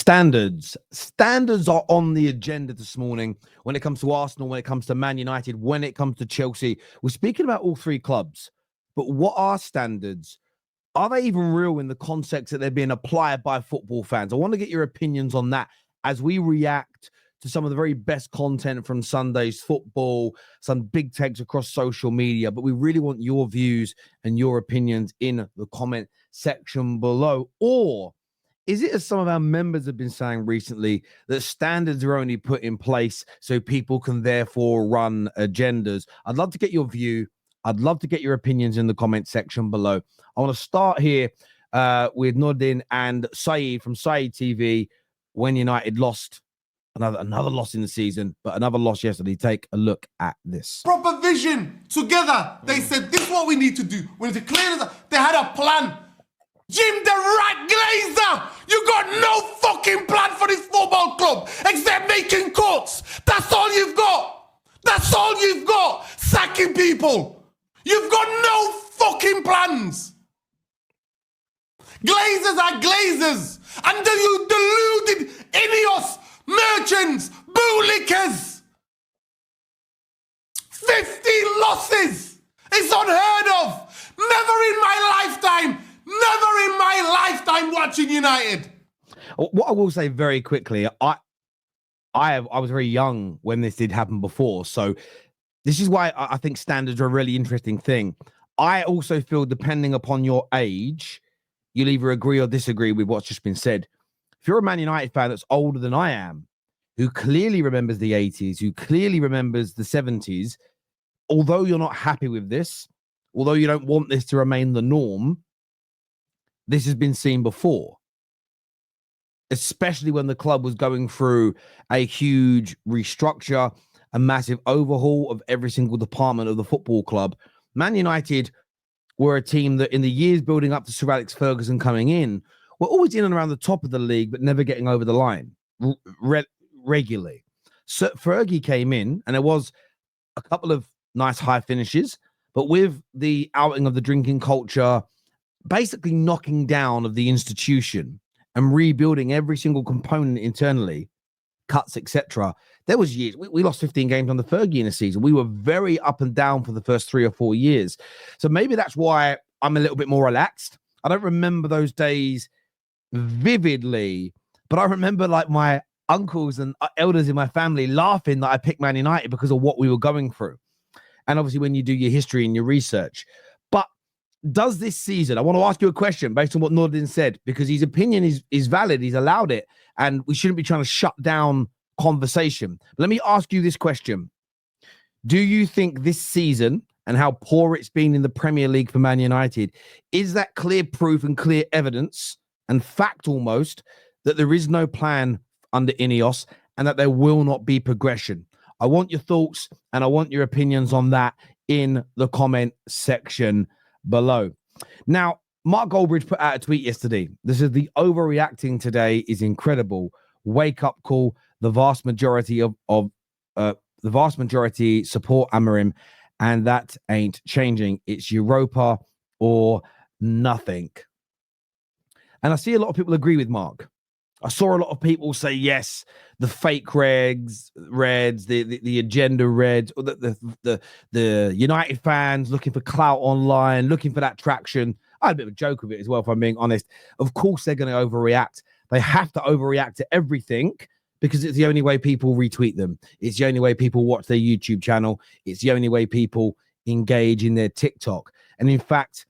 Standards are on the agenda this morning when it comes to Arsenal, when it comes to Man United, when it comes to Chelsea. We're speaking about all three clubs, but what are standards? Are they even real in the context that they're being applied by football fans? I want to get your opinions on that as we react to some of the very best content from Sunday's football, some big takes across social media, but we really want your views and your opinions in the comment section below. Or is it, as some of our members have been saying recently, that standards are only put in place so people can therefore run agendas? I'd love to get your view. I'd love to get your opinions in the comment section below. I want to start here with Nordin and Saeed from Saeed TV. When United lost, another loss in the season, but another loss yesterday. Take a look at this. Proper vision together. They said, this is what we need to do. We need to clear this. They had a plan. Jim the Rat Glazer, you got no fucking plan for this football club except making cuts. That's all you've got. That's all you've got. Sacking people. You've got no fucking plans. Glazers are glazers. And then you deluded Ineos merchants, bootlickers. 50 losses. It's unheard of. Never in my lifetime watching United. What I will say very quickly, I was very young when this did happen before, so this is why I think standards are a really interesting thing. I also feel, depending upon your age, you'll either agree or disagree with what's just been said. If you're a Man United fan that's older than I am, who clearly remembers the 80s, who clearly remembers the 70s, although you're not happy with this, although you don't want this to remain the norm, this has been seen before, especially when the club was going through a huge restructure, a massive overhaul of every single department of the football club. Man United were a team that in the years building up to Sir Alex Ferguson coming in, were always in and around the top of the league, but never getting over the line regularly. So Fergie came in, and there was a couple of nice high finishes, but with the outing of the drinking culture, basically knocking down of the institution and rebuilding every single component internally, cuts, etc. There was years, we lost 15 games on the Fergie in a season. We were very up and down for the first 3 or 4 years. So maybe that's why I'm a little bit more relaxed. I don't remember those days vividly, but I remember like my uncles and elders in my family laughing that I picked Man United because of what we were going through. And obviously when you do your history and your research. But does this season, I want to ask you a question based on what Nordin said, because his opinion is valid. He's allowed it. And we shouldn't be trying to shut down conversation. Let me ask you this question. Do you think this season and how poor it's been in the Premier League for Man United, is that clear proof and clear evidence and fact almost that there is no plan under Ineos and that there will not be progression? I want your thoughts and I want your opinions on that in the comment section below. Now, Mark Goldbridge put out a tweet yesterday. This is the overreacting today is incredible. Wake up call. The vast majority support Amorim, and that ain't changing. It's Europa or nothing. And I see a lot of people agree with Mark. I saw a lot of people say, yes, the fake reds, the agenda reds, or the United fans looking for clout online, looking for that traction. I had a bit of a joke with it as well, if I'm being honest. Of course, they're going to overreact. They have to overreact to everything because it's the only way people retweet them. It's the only way people watch their YouTube channel. It's the only way people engage in their TikTok. And in fact,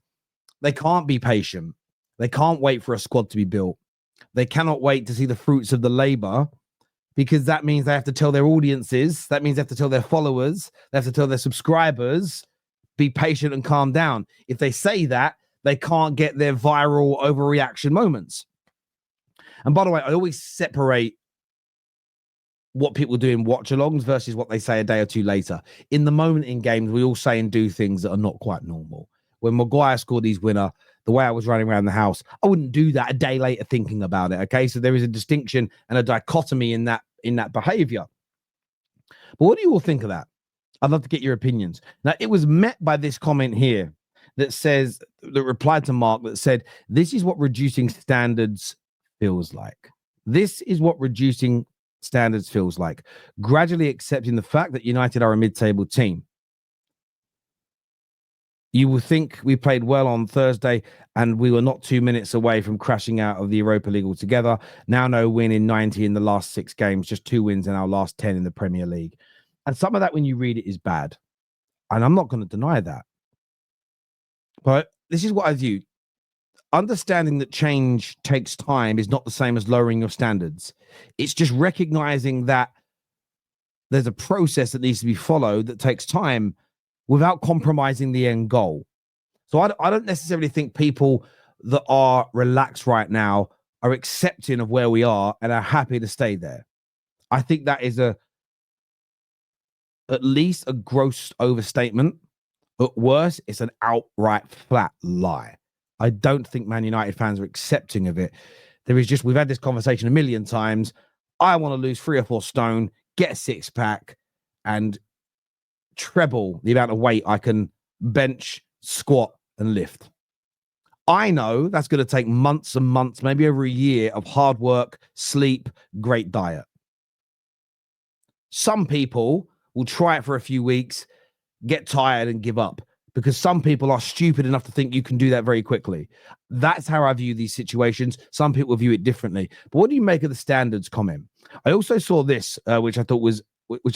they can't be patient. They can't wait for a squad to be built. They cannot wait to see the fruits of the labor, because that means they have to tell their audiences, that means they have to tell their followers, they have to tell their subscribers, be patient and calm down. If they say that, they can't get their viral overreaction moments. And by the way, I always separate what people do in watch-alongs versus what they say a day or two later. In the moment in games, we all say and do things that are not quite normal. When Maguire scored his winner, the way I was running around the house, I wouldn't do that a day later thinking about it, okay? So there is a distinction and a dichotomy in that behavior. But what do you all think of that? I'd love to get your opinions. Now, it was met by this comment here that replied to Mark that said, this is what reducing standards feels like. This is what reducing standards feels like. Gradually accepting the fact that United are a mid-table team. You will think we played well on Thursday and we were not 2 minutes away from crashing out of the Europa League altogether. Now no win in 90 in the last 6 games, just 2 wins in our last 10 in the Premier League. And some of that, when you read it, is bad. And I'm not going to deny that. But this is what I view. Understanding that change takes time is not the same as lowering your standards. It's just recognizing that there's a process that needs to be followed that takes time without compromising the end goal. So I don't necessarily think people that are relaxed right now are accepting of where we are and are happy to stay there. I think that is at least a gross overstatement. At worst, it's an outright flat lie. I don't think Man United fans are accepting of it. We've had this conversation a million times. I want to lose 3 or 4 stone, get a 6-pack, and treble the amount of weight I can bench, squat, and lift. I know that's going to take months and months, maybe over a year of hard work, sleep, great diet. Some people will try it for a few weeks, get tired, and give up, because some people are stupid enough to think you can do that very quickly. That's how I view these situations. Some people view it differently. But what do you make of the standards comment? I also saw this, which I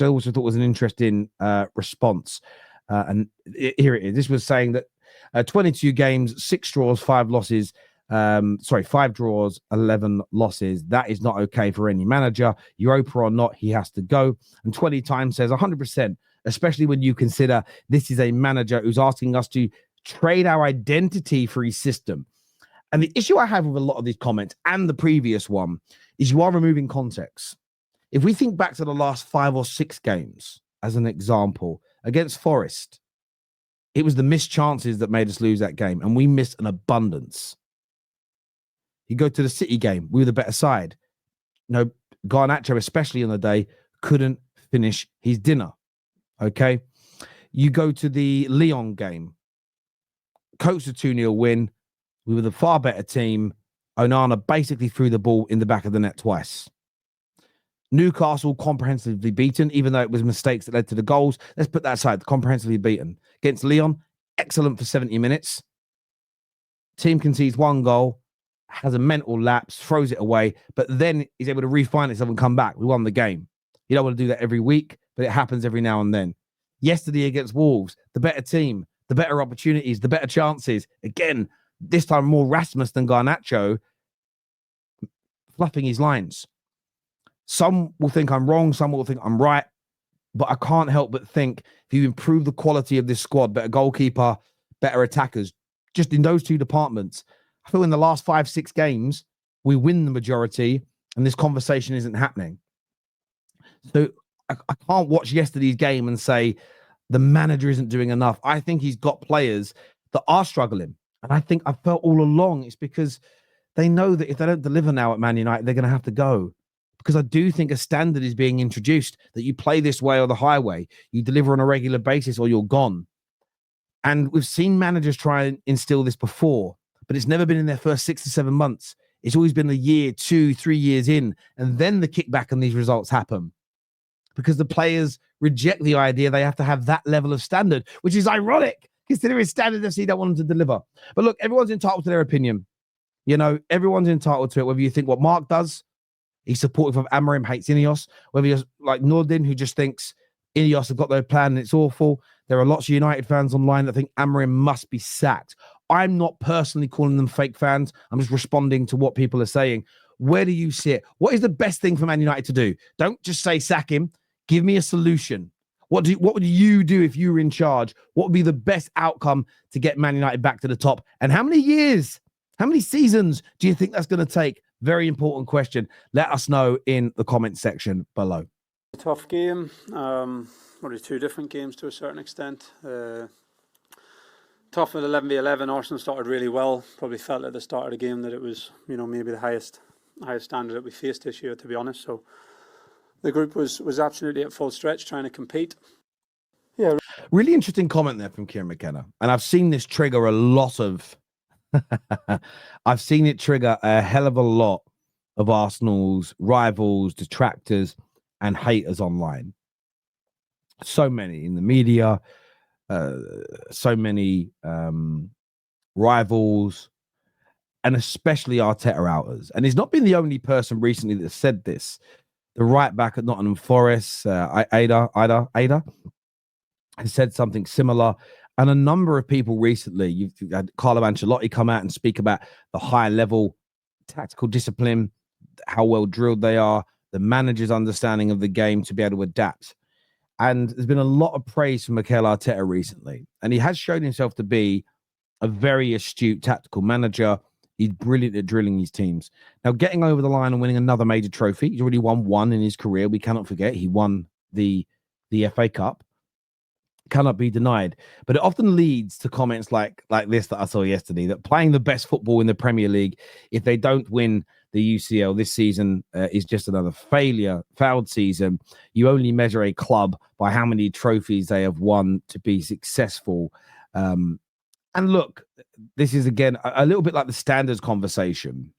also thought was an interesting response. And here it is. This was saying that 22 games, 6 draws, 5 losses. 5 draws, 11 losses. That is not okay for any manager. Europa or not, he has to go. And 20 times says 100%, especially when you consider this is a manager who's asking us to trade our identity for his system. And the issue I have with a lot of these comments and the previous one is you are removing context. If we think back to the last 5 or 6 games, as an example, against Forest, it was the missed chances that made us lose that game, and we missed an abundance. You go to the City game, we were the better side. Garnacho, especially on the day, couldn't finish his dinner. Okay? You go to the Lyon game, coached a 2-0 win. We were the far better team. Onana basically threw the ball in the back of the net twice. Newcastle comprehensively beaten, even though it was mistakes that led to the goals. Let's put that aside. Comprehensively beaten. Against Lyon, excellent for 70 minutes. Team concedes 1 goal, has a mental lapse, throws it away, but then is able to refine itself and come back. We won the game. You don't want to do that every week, but it happens every now and then. Yesterday against Wolves, the better team, the better opportunities, the better chances. Again, this time more Rasmus than Garnacho, fluffing his lines. Some will think I'm wrong, some will think I'm right, but I can't help but think if you improve the quality of this squad, better goalkeeper, better attackers, just in those 2 departments, I feel in the last 5-6 games, we win the majority and this conversation isn't happening. So I can't watch yesterday's game and say the manager isn't doing enough. I think he's got players that are struggling. And I think I felt all along it's because they know that if they don't deliver now at Man United, they're going to have to go. Because I do think a standard is being introduced that you play this way or the highway. You deliver on a regular basis or you're gone. And we've seen managers try and instill this before, but it's never been in their first 6 to 7 months. It's always been a year, 2, 3 years in, and then the kickback and these results happen. Because the players reject the idea they have to have that level of standard, which is ironic, considering standard FC don't want them to deliver. But look, everyone's entitled to their opinion. Everyone's entitled to it, whether you think what Mark does, he's supportive of Amorim, hates Ineos, whether you're like Nordin, who just thinks Ineos have got their plan and it's awful. There are lots of United fans online that think Amorim must be sacked. I'm not personally calling them fake fans. I'm just responding to what people are saying. Where do you sit? What is the best thing for Man United to do? Don't just say sack him. Give me a solution. What would you do if you were in charge? What would be the best outcome to get Man United back to the top? And how many years, how many seasons do you think that's going to take? Very important question. Let us know in the comment section below. A tough game. What are 2 different games to a certain extent. Tough at 11v11. Arsenal started really well. Probably felt at the start of the game that it was, maybe the highest standard that we faced this year, to be honest. So the group was absolutely at full stretch trying to compete. Yeah. Really interesting comment there from Kieran McKenna. And I've seen this trigger a lot of I've seen it trigger a hell of a lot of Arsenal's rivals, detractors, and haters online. So many in the media, so many rivals, and especially Arteta outers. And he's not been the only person recently that said this. The right back at Nottingham Forest, Ada, has said something similar. And a number of people recently, you've had Carlo Ancelotti come out and speak about the high level tactical discipline, how well drilled they are, the manager's understanding of the game to be able to adapt. And there's been a lot of praise from Mikel Arteta recently. And he has shown himself to be a very astute tactical manager. He's brilliant at drilling his teams. Now, getting over the line and winning another major trophy, he's already won one in his career. We cannot forget he won the FA Cup. Cannot be denied. But it often leads to comments like this that I saw yesterday, that playing the best football in the Premier League, if they don't win the UCL this season, is just another failed season. You only measure a club by how many trophies they have won to be successful. And look, this is, again, a little bit like the standards conversation.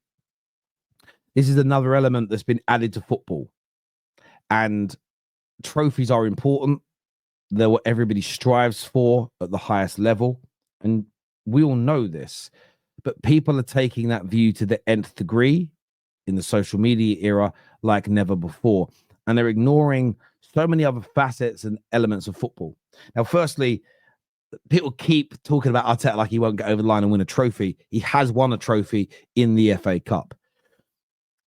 This is another element that's been added to football. And trophies are important. They're what everybody strives for at the highest level. And we all know this. But people are taking that view to the nth degree in the social media era like never before. And they're ignoring so many other facets and elements of football. Now, firstly, people keep talking about Arteta like he won't get over the line and win a trophy. He has won a trophy in the FA Cup.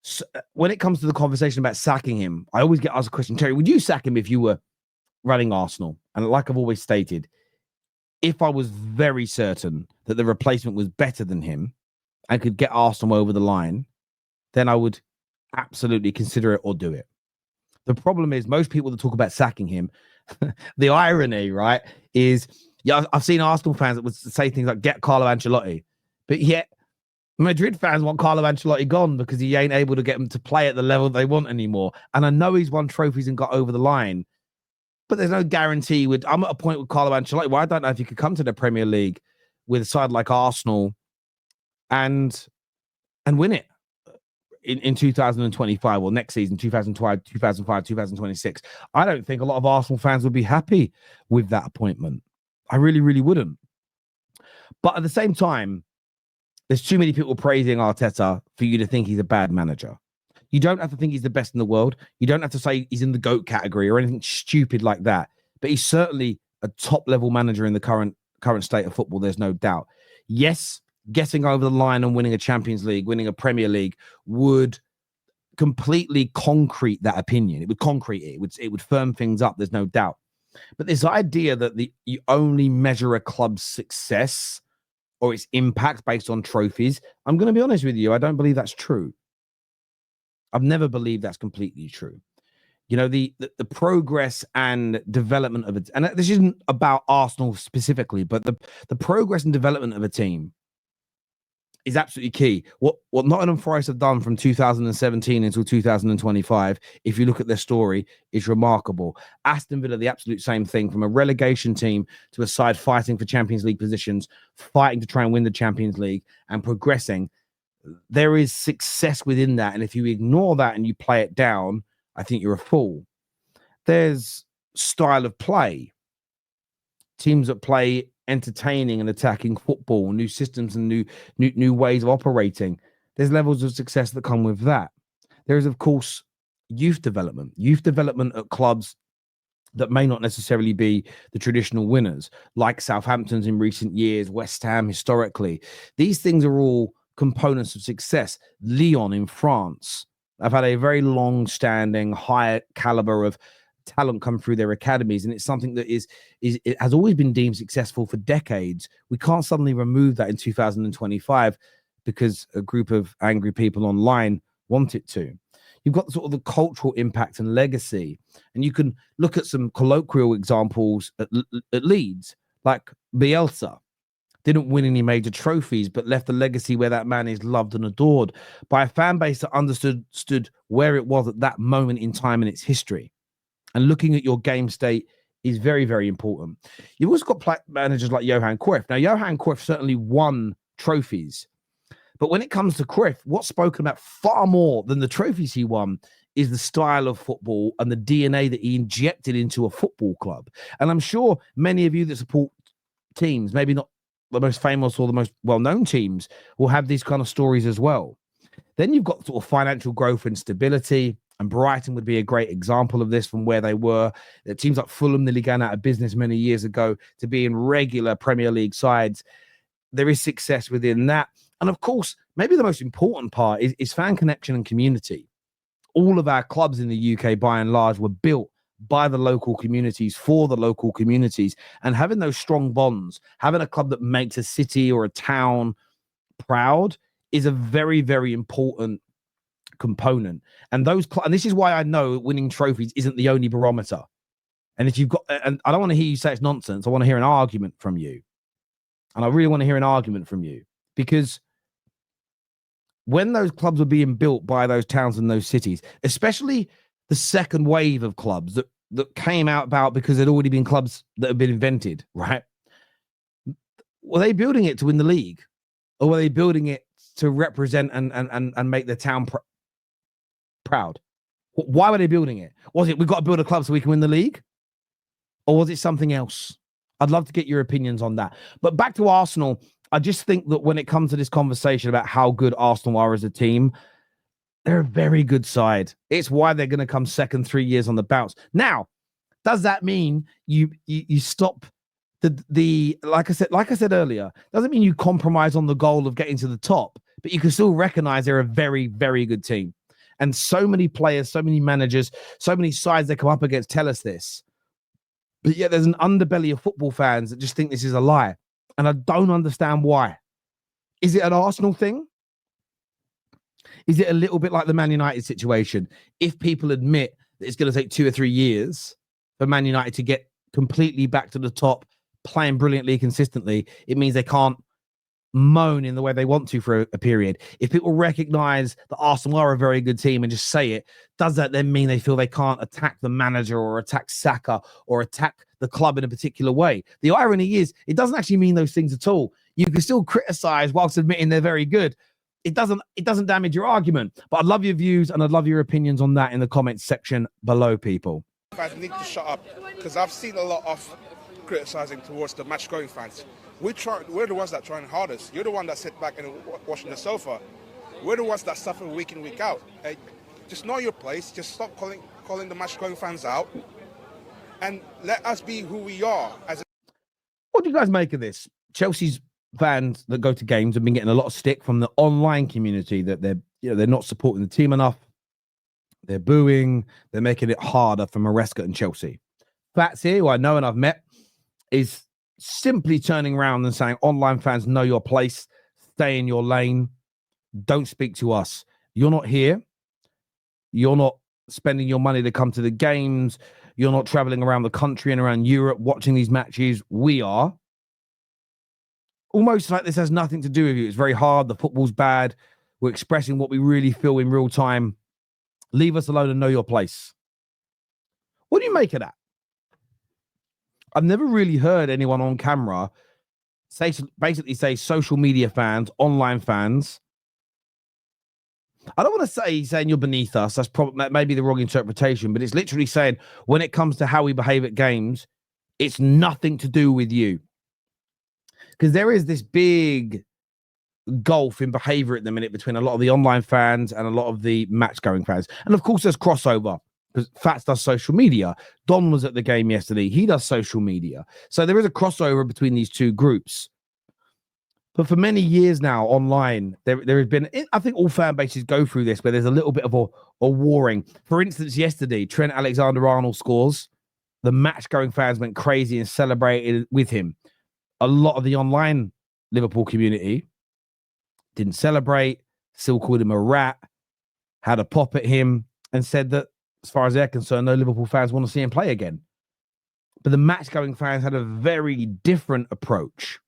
So when it comes to the conversation about sacking him, I always get asked a question, Terry, would you sack him if you were running Arsenal? And like I've always stated, if I was very certain that the replacement was better than him and could get Arsenal over the line, then I would absolutely consider it or do it. The problem is most people that talk about sacking him, the irony, right, is, yeah, I've seen Arsenal fans that would say things like, get Carlo Ancelotti. But yet Madrid fans want Carlo Ancelotti gone because he ain't able to get them to play at the level they want anymore. And I know he's won trophies and got over the line, but there's no guarantee. I'm at a point with Carlo Ancelotti where I don't know if he could come to the Premier League with a side like Arsenal and win it in 2025 or next season, 2005, 2026. I don't think a lot of Arsenal fans would be happy with that appointment. I really, really wouldn't. But at the same time, there's too many people praising Arteta for you to think he's a bad manager. You don't have to think he's the best in the world. You don't have to say he's in the GOAT category or anything stupid like that. But he's certainly a top-level manager in the current state of football. There's no doubt. Yes, getting over the line and winning a Champions League, winning a Premier League would completely concrete that opinion. It would concrete it. It would firm things up. There's no doubt. But this idea that you only measure a club's success or its impact based on trophies, I'm going to be honest with you, I don't believe that's true. I've never believed that's completely true. You know, the progress and development of it, and this isn't about Arsenal specifically, but the progress and development of a team is absolutely key. What Nottingham Forest have done from 2017 until 2025, if you look at their story, is remarkable. Aston Villa, the absolute same thing, from a relegation team to a side fighting for Champions League positions, fighting to try and win the Champions League and progressing. There is success within that. And if you ignore that and you play it down, I think you're a fool. There's style of play. Teams that play entertaining and attacking football, new systems and new ways of operating. There's levels of success that come with that. There is, of course, youth development at clubs that may not necessarily be the traditional winners, like Southampton's in recent years, West Ham historically. These things are all components of success. Lyon in France have had a very long-standing, high caliber of talent come through their academies, and it's something that it has always been deemed successful for decades. We can't suddenly remove that in 2025 because a group of angry people online want it to. You've got sort of the cultural impact and legacy, and you can look at some colloquial examples at Leeds, like Bielsa. Didn't win any major trophies, but left a legacy where that man is loved and adored by a fan base that understood where it was at that moment in time in its history. And looking at your game state is very, very important. You've also got managers like Johan Cruyff. Now, Johan Cruyff certainly won trophies, But when it comes to Cruyff, what's spoken about far more than the trophies he won is the style of football and the DNA that he injected into a football club. And I'm sure many of you that support teams, maybe not the most famous or the most well-known teams, will have these kind of stories as well. Then you've got sort of financial growth and stability, and Brighton would be a great example of this from where they were. It teams like Fulham nearly gone out of business many years ago to be in regular Premier League sides. There is success within that. And of course, maybe the most important part is fan connection and community. All of our clubs in the UK, by and large, were built by the local communities, for the local communities. And having those strong bonds, having a club that makes a city or a town proud is a very, very important component. And and this is why I know winning trophies isn't the only barometer. And if you've got, and I don't want to hear you say it's nonsense, I want to hear an argument from you. And I really want to hear an argument from you, because when those clubs were being built by those towns and those cities, especially the second wave of clubs that came out about because there'd already been clubs that had been invented, right? Were they building it to win the league? Or were they building it to represent and make the town proud? Why were they building it? Was it, we've got to build a club so we can win the league? Or was it something else? I'd love to get your opinions on that. But back to Arsenal, I just think that when it comes to this conversation about how good Arsenal are as a team, they're a very good side. It's why they're going to come second 3 years on the bounce. Now, does that mean you stop the like I said earlier, doesn't mean you compromise on the goal of getting to the top, but you can still recognize they're a very, very good team. And so many players, so many managers, so many sides they come up against tell us this. But yet there's an underbelly of football fans that just think this is a lie. And I don't understand why. Is it an Arsenal thing? Is it a little bit like the Man United situation? If people admit that it's going to take 2 or 3 years for Man United to get completely back to the top, playing brilliantly, consistently, it means they can't moan in the way they want to for a period. If people recognize that Arsenal are a very good team and just say it, does that then mean they feel they can't attack the manager or attack Saka or attack the club in a particular way? The irony is it doesn't actually mean those things at all. You can still criticize whilst admitting they're very good. It doesn't damage your argument. But I'd love your views and I'd love your opinions on that in the comments section below, people. Fans need to shut up, because I've seen a lot of criticising towards the match-going fans. We're the ones that are trying hardest. You're the one that sit back and watching the sofa. We're the ones that suffer week in, week out. Hey, just know your place. Just stop calling the match-going fans out, and let us be who we are. What do you guys make of this? Chelsea's fans that go to games have been getting a lot of stick from the online community that they're not supporting the team enough. They're booing. They're making it harder for Maresca and Chelsea. Fats here, who I know and I've met, is simply turning around and saying, online fans, know your place, stay in your lane, don't speak to us. You're not here. You're not spending your money to come to the games. You're not traveling around the country and around Europe watching these matches. We are. Almost like this has nothing to do with you. It's very hard. The football's bad. We're expressing what we really feel in real time. Leave us alone and know your place. What do you make of that? I've never really heard anyone on camera basically say social media fans, online fans. I don't want to say he's saying you're beneath us. That's probably maybe the wrong interpretation, but it's literally saying when it comes to how we behave at games, it's nothing to do with you. Because there is this big gulf in behavior at the minute between a lot of the online fans and a lot of the match-going fans. And of course, there's crossover because Fats does social media. Don was at the game yesterday. He does social media. So there is a crossover between these two groups. But for many years now online, there has been, I think all fan bases go through this, where there's a little bit of a warring. For instance, yesterday, Trent Alexander-Arnold scores. The match-going fans went crazy and celebrated with him. A lot of the online Liverpool community didn't celebrate, still called him a rat, had a pop at him, and said that, as far as they're concerned, no Liverpool fans want to see him play again. But the match-going fans had a very different approach.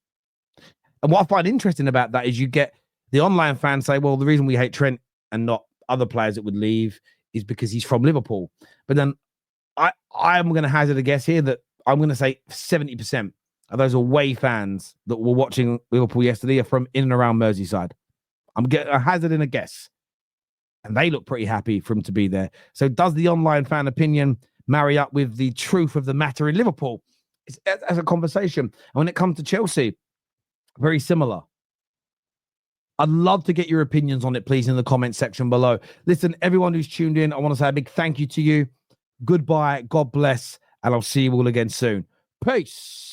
And what I find interesting about that is you get the online fans say, well, the reason we hate Trent and not other players that would leave is because he's from Liverpool. But then I'm going to hazard a guess here that I'm going to say 70% of those away fans that were watching Liverpool yesterday are from in and around Merseyside. I'm hazarding a guess. And they look pretty happy for him to be there. So does the online fan opinion marry up with the truth of the matter in Liverpool? It's as a conversation. And when it comes to Chelsea, very similar. I'd love to get your opinions on it, please, in the comment section below. Listen, everyone who's tuned in, I want to say a big thank you to you. Goodbye, God bless, and I'll see you all again soon. Peace.